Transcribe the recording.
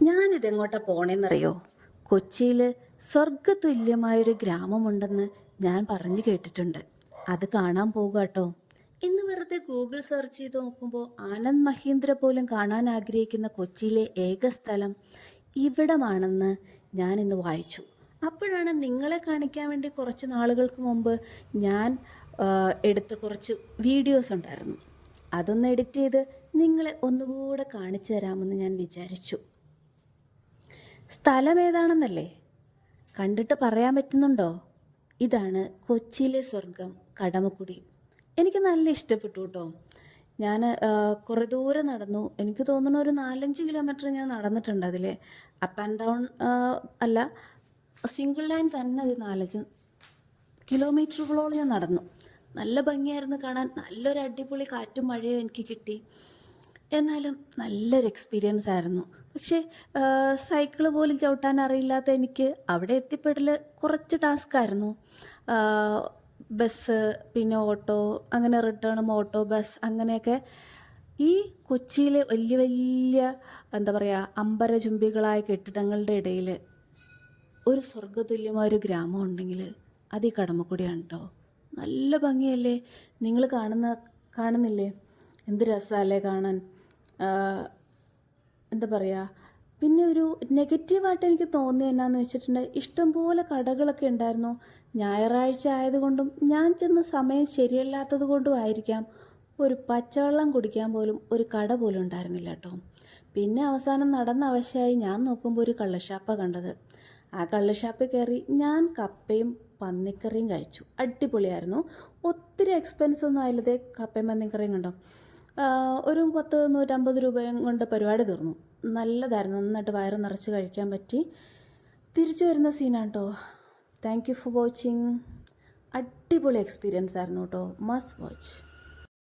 ഞാനിതെങ്ങോട്ടാ പോണേന്നറിയോ? കൊച്ചിയിൽ സ്വർഗതുല്യമായൊരു ഗ്രാമമുണ്ടെന്ന് ഞാൻ പറഞ്ഞു കേട്ടിട്ടുണ്ട്. അത് കാണാൻ പോകുക കേട്ടോ. ഇന്ന് വെറുതെ ഗൂഗിൾ സെർച്ച് ചെയ്ത് നോക്കുമ്പോൾ ആനന്ദ് മഹീന്ദ്ര പോലും കാണാൻ ആഗ്രഹിക്കുന്ന കൊച്ചിയിലെ ഏക സ്ഥലം ഇവിടമാണെന്ന് ഞാൻ ഇന്ന് വായിച്ചു. അപ്പോഴാണ് നിങ്ങളെ കാണിക്കാൻ വേണ്ടി കുറച്ച് നാളുകൾക്ക് മുമ്പ് ഞാൻ എടുത്ത കുറച്ച് വീഡിയോസ് ഉണ്ടായിരുന്നു. അതൊന്ന് എഡിറ്റ് ചെയ്ത് നിങ്ങളെ ഒന്നുകൂടെ കാണിച്ചു തരാമെന്ന് ഞാൻ വിചാരിച്ചു. സ്ഥലം ഏതാണെന്നല്ലേ കണ്ടിട്ട് പറയാൻ പറ്റുന്നുണ്ടോ? ഇതാണ് കൊച്ചിയിലെ സ്വർഗം കടമക്കുടി. എനിക്ക് നല്ല ഇഷ്ടപ്പെട്ടു കേട്ടോ. ഞാൻ കുറേ ദൂരം നടന്നു. എനിക്ക് തോന്നുന്നു ഒരു 4-5 കിലോമീറ്റർ ഞാൻ നടന്നിട്ടുണ്ട് അതിൽ. അപ്പ് ആൻഡ് ഡൗൺ അല്ല, സിംഗിൾ ലൈൻ തന്നെ ഒരു 4-5 കിലോമീറ്ററുകളോളം ഞാൻ നടന്നു. നല്ല ഭംഗിയായിരുന്നു കാണാൻ. നല്ലൊരു അടിപൊളി കാറ്റും മഴയും എനിക്ക് കിട്ടി. എന്നാലും നല്ലൊരു എക്സ്പീരിയൻസ് ആയിരുന്നു. പക്ഷേ സൈക്കിള് പോലും ചവിട്ടാൻ അറിയില്ലാത്ത എനിക്ക് അവിടെ എത്തിപ്പെടൽ കുറച്ച് ടാസ്ക്കായിരുന്നു. ബസ്, പിന്നെ ഓട്ടോ, അങ്ങനെ റിട്ടേണും ഓട്ടോ, ബസ്, അങ്ങനെയൊക്കെ. ഈ കൊച്ചിയിലെ വലിയ വലിയ എന്താ പറയുക, അമ്പരചുംബികളായ കെട്ടിടങ്ങളുടെ ഇടയിൽ ഒരു സ്വർഗതുല്യമായൊരു ഗ്രാമം ഉണ്ടെങ്കിൽ അത് ഈ കടമക്കുടിയാണ് കേട്ടോ. നല്ല ഭംഗിയല്ലേ? നിങ്ങൾ കാണുന്നില്ലേ? എന്ത് രസമല്ലേ കാണാൻ. എന്താ പറയുക, പിന്നെ ഒരു നെഗറ്റീവായിട്ട് എനിക്ക് തോന്നിയത് എന്നാന്ന് വെച്ചിട്ടുണ്ടെങ്കിൽ ഇഷ്ടംപോലെ കടകളൊക്കെ ഉണ്ടായിരുന്നു. ഞായറാഴ്ച ആയതുകൊണ്ടും ഞാൻ ചെന്ന സമയം ശരിയല്ലാത്തത് കൊണ്ടും ആയിരിക്കാം, ഒരു പച്ചവെള്ളം കുടിക്കാൻ പോലും ഒരു കട പോലും ഉണ്ടായിരുന്നില്ല കേട്ടോ. പിന്നെ അവസാനം നടന്ന അവശയായി ഞാൻ നോക്കുമ്പോൾ ഒരു കള്ളുഷാപ്പാണ് കണ്ടത്. ആ കള്ളുഷാപ്പിൽ കയറി ഞാൻ കപ്പയും പന്നിക്കറിയും കഴിച്ചു. അടിപൊളിയായിരുന്നു. ഒത്തിരി എക്സ്പെൻസ് ഒന്നും ആയില്ലതേ. കപ്പയും പന്നിക്കറിയും കണ്ടോ, ഒരു 100-150 രൂപയും കൊണ്ട് പരിപാടി തീർന്നു. നല്ലതായിരുന്നു. നന്നായിട്ട് വയറ് നിറച്ച് കഴിക്കാൻ പറ്റി. തിരിച്ചു വരുന്ന സീനാണ് കേട്ടോ. Thank you for watching. അടിപൊളി എക്സ്പീരിയൻസ് ആയിരുന്നു കേട്ടോ. Must watch.